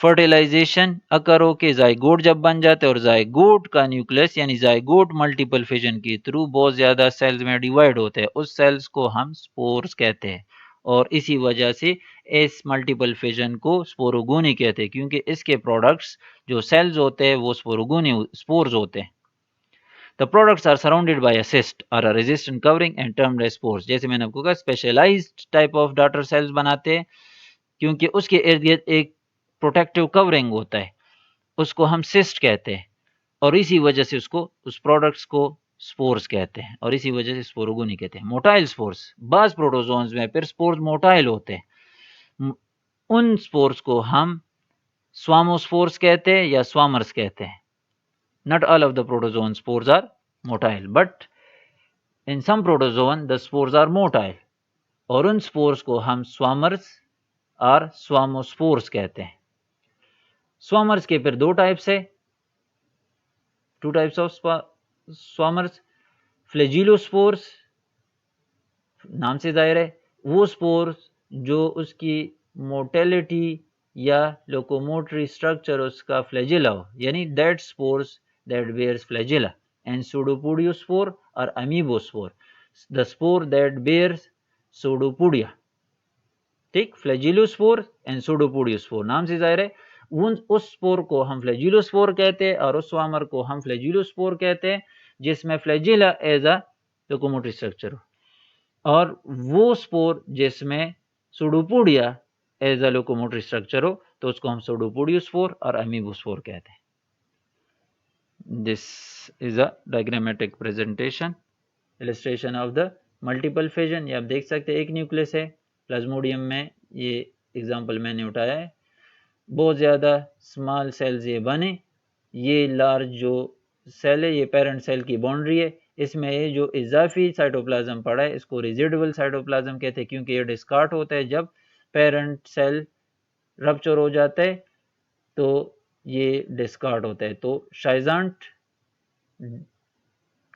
फर्टिलाइजेशन अकर होके जाइगोट जब बन जाते हैं, और जाइगोट का न्यूक्लियस यानी जाइगोट मल्टीपल फिजन के थ्रू बहुत ज्यादा सेल्स में डिवाइड होते हैं, उस सेल्स को हम स्पोर्स कहते हैं, और इसी वजह से इस मल्टीपल फिजन को स्पोरोगोनी कहते हैं, क्योंकि इसके प्रोडक्ट्स जो सेल्स होते हैं वो स्पोरोगोनी स्पोर्स होते हैं। The products are surrounded by a cyst or a resistant covering and termed as spores. जैसे मैंने आपको कहा specialised type of daughter cells बनाते हैं, क्योंकि उसके इर्द गिर्द एक प्रोटेक्टिव कवरिंग होता है, उसको हम सिस्ट कहते हैं, और इसी वजह से उसको उस प्रोडक्ट्स को स्पोर्स कहते हैं, और इसी वजह से स्पोरोगोनी कहते हैं। मोटाइल स्पोर्स, बाज प्रोटोजोन्स में फिर स्पोर्स मोटाइल होते हैं, उन स्पोर्स को हम स्वामोस्पोर्स कहते हैं या स्वामर्स कहते हैं। Not all of the protozoan spores are motile, but in some protozoan the spores are motile, और उन स्पोर्स को हम स्वामर्स और स्वामोस्पोर्स कहते हैं। स्वामर्स के फिर दो टाइप्स है, टू टाइप्स ऑफ स्वामर्स। फ्लैजिलोस्पोर्स, नाम से जाहिर है, वो स्पोर्स जो उसकी मोटेलिटी या लोकोमोटरी स्ट्रक्चर उसका फ्लैजिला हो, यानी that spores that bears flagella, and pseudopodiospore or amoebospore, the spore that bears pseudopodia। ठीक, फ्लैजिलोस्पोर एंड pseudopodiospore, नाम से जाहिर है उस स्पोर को हम फ्लैजिलोस्पोर कहते हैं, और उस स्वामर को हम फ्लैजिलोस्पोर कहते हैं जिसमें flagella as a locomotory structure हो, और वो स्पोर जिसमें pseudopodia as a locomotory structure हो तो उसको हम pseudopodiospore और अमीबोस्पोर कहते हैं। This is a diagrammatic presentation illustration of the multiple fission। ये आप देख सकते हैं, एक न्यूक्लियस है प्लाज्मोडियम में, ये एग्जांपल मैंने उठाया है, बहुत ज़्यादा स्मॉल सेल्स ये बने, ये लार्ज जो सेल है ये पेरेंट सेल की बाउंड्री है, इसमें ये जो इजाफी साइटोप्लाज्म पड़ा है इसको रेजिडुअल साइटोप्लाज्म कहते हैं, क्योंकि ये डिस्कार्ड होता है जब पेरेंट सेल रप्चर हो जाता है तो ये डिस्कार्ड होता है, तो शाइजांट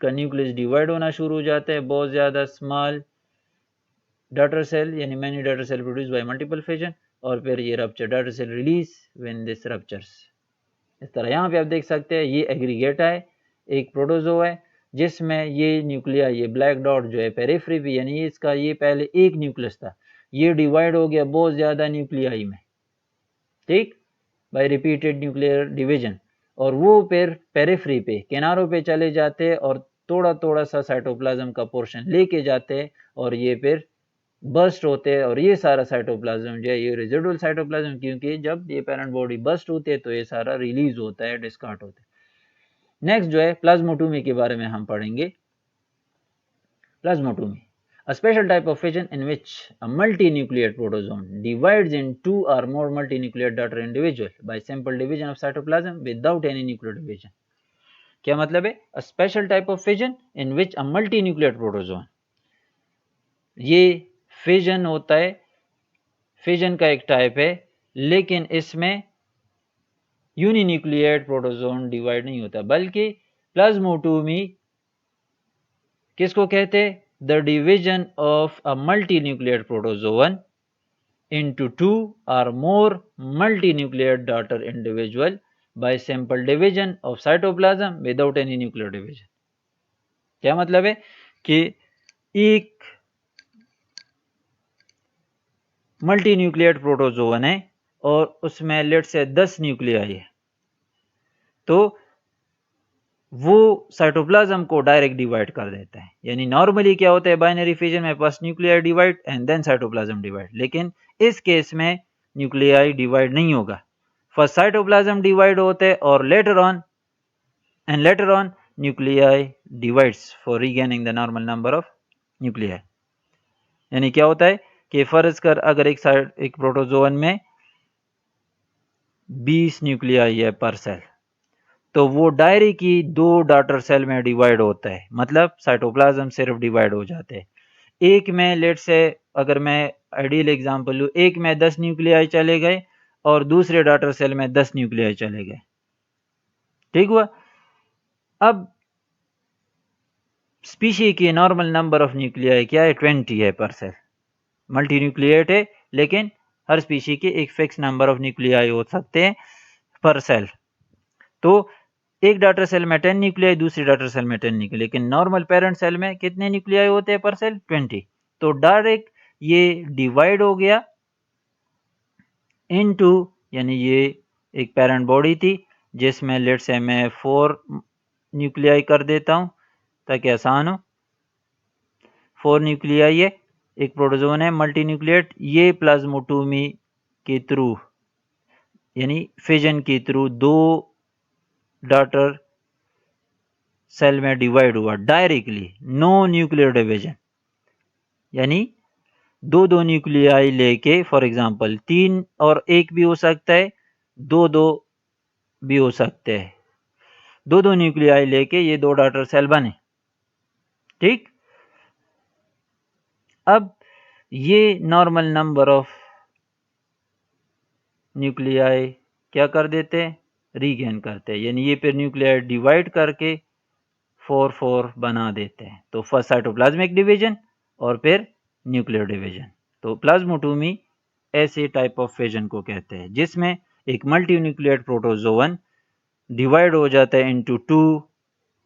का न्यूक्लियस डिवाइड होना शुरू हो जाता है, बहुत ज़्यादा स्मॉल डॉटर सेल यानी many daughter cell produce by multiple fission, और फिर ये rupture daughter cell release when this ruptures. इस तरह यहाँ पे आप देख सकते हैं ये एग्रीगेटा है, एक प्रोटोजोआ है जिसमें ये न्यूक्लिया, ये ब्लैक डॉट जो है पेरिफेरी पे, यानी इसका ये पहले एक न्यूक्लियस था, ये डिवाइड हो गया बहुत ज़्यादा न्यूक्लियाई में, ठीक, बाय रिपीटेड न्यूक्लियर डिवीजन, और वो फिर पेरिफेरी पे किनारों पे चले जाते हैं और थोड़ा थोड़ा सा साइटोप्लाज्म का पोर्शन लेके जाते हैं, और ये फिर बस्ट होते हैं, और ये सारा साइटोप्लाज्म जो है ये रेजिडुअल साइटोप्लाज्म, क्योंकि जब ये पेरेंट बॉडी बस्ट होती है तो ये सारा रिलीज होता है, डिस्कार्ड होता है। नेक्स्ट जो है प्लाज्मोटोमी के बारे में हम पढ़ेंगे। Plasmotomy, A special type of fission in which a multinucleate protozoan divides in two or more multinucleate daughter individual by simple division of cytoplasm without any nuclear division. क्या मतलब है? A special type of fission in which a multinucleate protozoan, ये फिजन होता है, फिजन का एक टाइप है, लेकिन इसमें यूनिन्यूक्लिएट प्रोटोजोन डिवाइड नहीं होता, बल्कि प्लाज्मोटोमी किसको कहते हैं? The division of a multinucleate protozoan into two or more multinucleate daughter individual by simple division of cytoplasm without any nuclear division. क्या मतलब है कि एक मल्टीन्यूक्लिएट प्रोटोजोन है और उसमें लेट से 10 न्यूक्लियाई है, तो वो साइटोप्लाज्म को डायरेक्ट डिवाइड कर देता है। यानी नॉर्मली क्या होता है बाइनरी फिजन में, first nuclei divide and then cytoplasm divide, लेकिन इस केस में न्यूक्लियाई डिवाइड नहीं होगा, फर्स्ट साइटोप्लाज्म डिवाइड होते हैं और later on nuclei divides for regaining the normal number of nuclei. यानी क्या होता है कि फर्ज कर अगर एक प्रोटोजोन में 20 न्यूक्लियाई है पर सेल, तो वो डायरेक्ट की 2 डॉटर सेल में डिवाइड होता है, मतलब साइटोप्लाज्म सिर्फ डिवाइड हो जाते हैं। एक में लेट से अगर मैं आइडियल एग्जांपल लूँ, एक में 10 न्यूक्लियाई चले गए और दूसरे डॉटर सेल में 10 न्यूक्लियाई चले गए, ठीक हुआ। अब स्पीशी की नॉर्मल नंबर ऑफ न्यूक्लियाई क्या है? 20 है पर सेल। मल्टी न्यूक्लिएट है, लेकिन हर स्पीशी के एक फिक्स नंबर ऑफ न्यूक्लियाई हो सकते हैं पर सेल। तो एक डॉटर सेल में 10 न्यूक्लियाई, दूसरी डॉटर सेल में 10 न्यूक्लियाई, लेकिन नॉर्मल पेरेंट सेल में कितने न्यूक्लियाई होते हैं पर सेल? 20। तो डायरेक्ट ये डिवाइड हो गया इनटू, यानी ये एक पेरेंट बॉडी थी जिसमें लेट से मैं 4 न्यूक्लियाई कर देता हूं ताकि आसान हो। 4 न्यूक्लियाई है, एक प्रोटोजोन है मल्टी न्यूक्लिएट, ये प्लाज्मोटोमी के थ्रू यानी फिजन के थ्रू 2 डॉटर सेल में डिवाइड हुआ डायरेक्टली, नो न्यूक्लियर डिवीजन। यानी 2 न्यूक्लियाई लेके, फॉर एग्जांपल 3 और 1 भी हो सकता है, 2 भी हो सकते हैं, 2 न्यूक्लियाई लेके ये 2 डॉटर सेल बने, ठीक। अब ये नॉर्मल नंबर ऑफ न्यूक्लियाई क्या कर देते हैं? रीगेन करते हैं, यानी ये फिर न्यूक्लियाई डिवाइड करके 4 बना देते हैं। तो फर्स्ट साइटोप्लाज्मिक डिवीजन और फिर न्यूक्लियर डिवीजन। तो प्लाज्मोटोमी ऐसे टाइप ऑफ फिजन को कहते हैं जिसमें एक मल्टी न्यूक्लिएट प्रोटोजोन डिवाइड हो जाता है into 2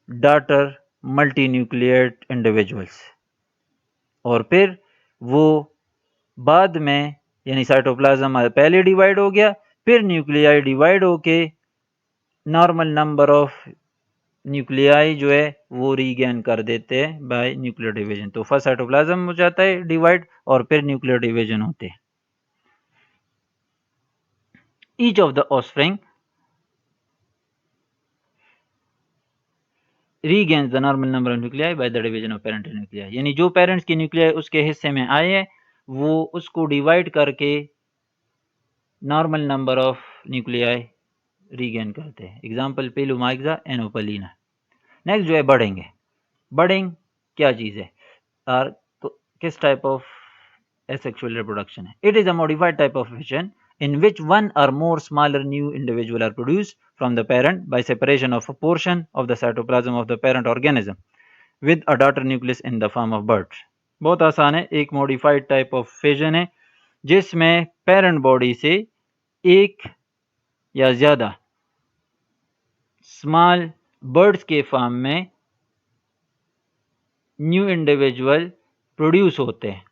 daughter multi nucleate individuals, और फिर वो बाद में, यानी साइटोप्लाज्म पहले डिवाइड हो गया, फिर न्यूक्लियाई डिवाइड होके नॉर्मल नंबर ऑफ न्यूक्लियाई जो है वो रीगेन कर देते हैं बाय न्यूक्लियर डिवीजन। तो फर्स्ट साइटोप्लाज्म हो जाता है डिवाइड और फिर न्यूक्लियर डिवीजन होते हैं। Each of the offspring regains the normal number of nuclei by the division of parental nuclei, यानी जो पेरेंट्स की न्यूक्लियाई उसके हिस्से में आए हैं वो उसको डिवाइड करके normal number of nuclei regain करते हैं। एग्जाम्पल पेलुमाइक्सा एनोपलीना। नेक्स्ट जो है बडिंग है। बडिंग क्या चीज़ है और किस टाइप ऑफ asexual reproduction है? It is a modified type of fission in which one or more smaller new individual are produced from the parent by separation of a portion of the cytoplasm of the parent organism with a daughter nucleus in the form of birds. बहुत आसान है, एक modified type of fission है जिसमें parent body से एक या ज़्यादा स्मॉल बर्ड्स के फॉर्म में न्यू इंडिविजुअल प्रोड्यूस होते हैं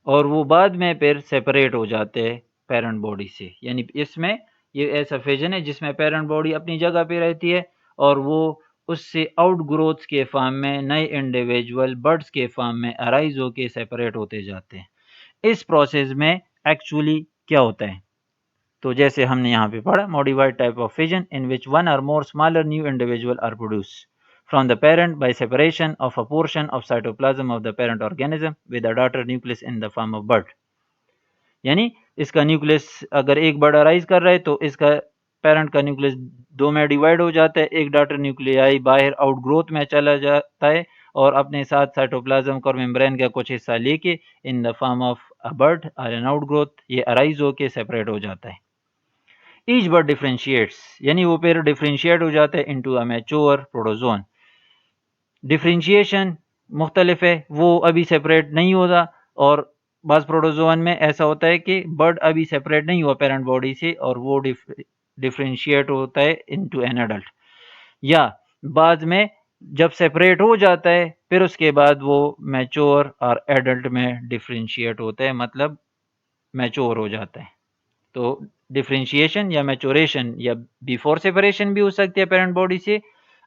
और वो बाद में फिर सेपरेट हो जाते हैं पेरेंट बॉडी से। यानी इसमें ये ऐसा फिजन है जिसमें पेरेंट बॉडी अपनी जगह पे रहती है और वो उससे आउट ग्रोथ के फॉर्म में नए इंडिविजुअल बर्ड्स के फॉर्म में अराइज होके सेपरेट होते जाते हैं। इस प्रोसेस में एक्चुअली क्या होता है? तो जैसे हमने यहाँ पे पढ़ा, modified type of fission in which 1 or more smaller new individual are produced from the parent by separation of a portion of cytoplasm of the parent organism with a daughter nucleus in the form of bud. यानी इसका न्यूक्लियस अगर एक बर्ड अराइज कर रहा है तो इसका पेरेंट का न्यूक्लियस दो में डिवाइड हो जाता है, एक डॉटर न्यूक्लियाई बाहर आउटग्रोथ में चला जाता है और अपने साथ साइटोप्लाज्म और मेम्ब्रेन का कुछ हिस्सा लेके in the form of a bird और एन आउटग्रोथ ये अराइज होके सेपरेट हो जाता है. ईच बर्ड डिफरेंशिएट्स यानी वो पेयर डिफरेंशिएट हो जाता है into a mature protozoan. Differentiation मुख्तलिफ है, वो अभी सेपरेट नहीं होता और बाज़ प्रोटोजोन में ऐसा होता है कि बर्ड अभी सेपरेट नहीं हुआ पेरेंट बॉडी से और वो डिफरेंशिएट होता है इनटू एन एडल्ट, या बाद में जब सेपरेट हो जाता है फिर उसके बाद वो मैच्योर और एडल्ट में डिफरेंशिएट होता है, मतलब मैच्योर हो जाता है. तो डिफरेंशिएशन या मैच्योरेशन या बिफोर सेपरेशन भी हो सकती है पेरेंट बॉडी से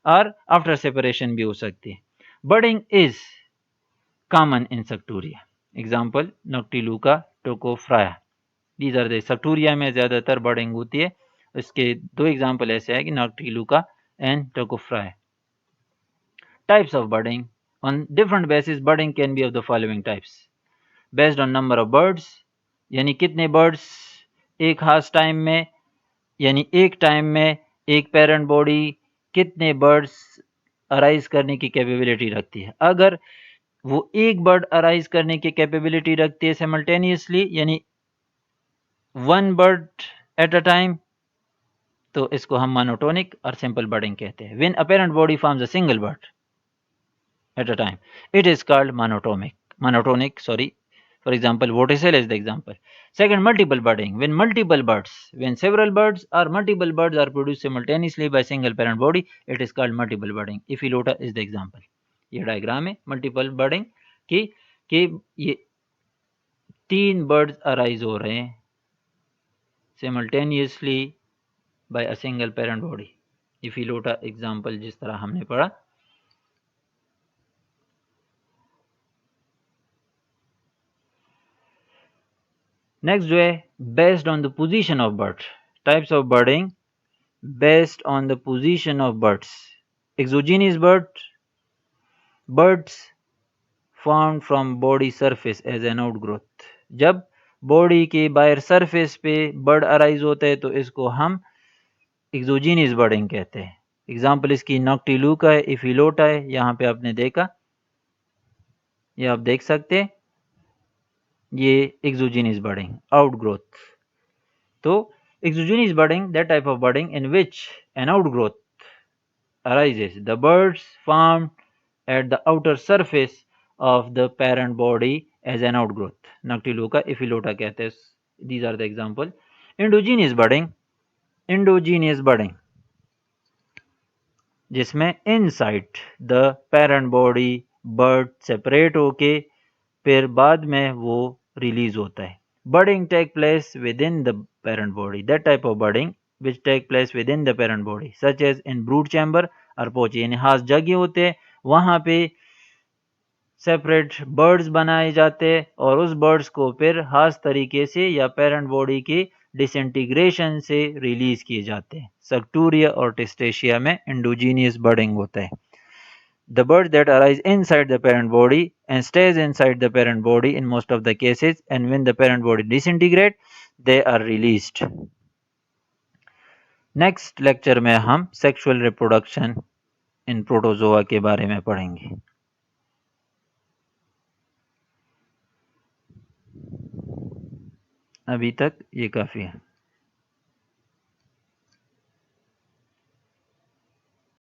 और आफ्टर सेपरेशन भी हो सकती है. Budding is common in Suctoria. Example Noctiluca Tokophrya. These are the Suctoria में ज़्यादातर बर्डिंग होती है. इसके दो एग्जाम्पल ऐसे हैं कि Noctiluca and Tokophrya. Types of budding. On different basis budding can be of the following types. Based on number of buds, यानी कितने बर्ड्स एक खास टाइम में, यानी एक टाइम में एक पेरेंट बॉडी कितने बर्ड्स अराइज करने की कैपेबिलिटी रखती है. अगर वो एक बर्ड अराइज करने की कैपेबिलिटी रखती है सिमल्टेनियसली, यानी one bird eight a time, तो इसको हम मोनोटोनिक और सिंपल बर्डिंग कहते हैं. When a parent body forms a single bird at a time, it is called monotonic. For example, vorticell is the example. Second, multiple budding. When several birds or multiple birds are produced simultaneously by single parent body, it is called multiple budding. Ephiloта is the example. ये डायग्राम है मल्टीपल बर्डिंग कि ये तीन बर्ड्स अराइज हो रहे हैं simultaneously by a single parent body. Ephelota example जिस तरह हमने पढ़ा. नेक्स्ट जो है based on the position of bud. Types of budding based on the position of buds. Exogenous buds found from body surface as an outgrowth. जब बॉडी के बाहर सरफेस पे बर्ड अराइज होता है तो इसको हम एक्सोजीनियस बर्डिंग कहते हैं. एग्जाम्पल इसकी नॉक्टिलूका है, इफिलोटा है. यहाँ पे आपने देखा, ये आप देख सकते हैं, ये एक्सोजीनियस बर्डिंग आउटग्रोथ. तो exogenous budding, that type of budding in which an outgrowth arises. The birds formed at the outer surface of the parent body as an outgrowth. Noctiluca, Ephilota कहते हैं. These are the example. Endogenous budding जिसमें inside the parent body bird separate होके फिर बाद में वो रिलीज होता है. Budding take place within the parent body. That type of budding which take place within the parent body, such as in brood chamber और pouch, यानी हास जगह होते हैं वहाँ पे सेपरेट बर्ड्स बनाए जाते हैं और उस बर्ड्स को फिर हास तरीके से या पेरेंट बॉडी की डिसइंटीग्रेशन से रिलीज किए जाते हैं. सक्टूरिया और टेस्टेशिया में एंडोजीनियस बर्डिंग होता है. The birds that arise inside the parent body and stays inside the parent body in most of the cases, and when the parent body disintegrate, they are released. Next lecture में हम सेक्सुअल रिप्रोडक्शन इन प्रोटोजोआ के बारे में पढ़ेंगे. अभी तक ये काफ़ी है.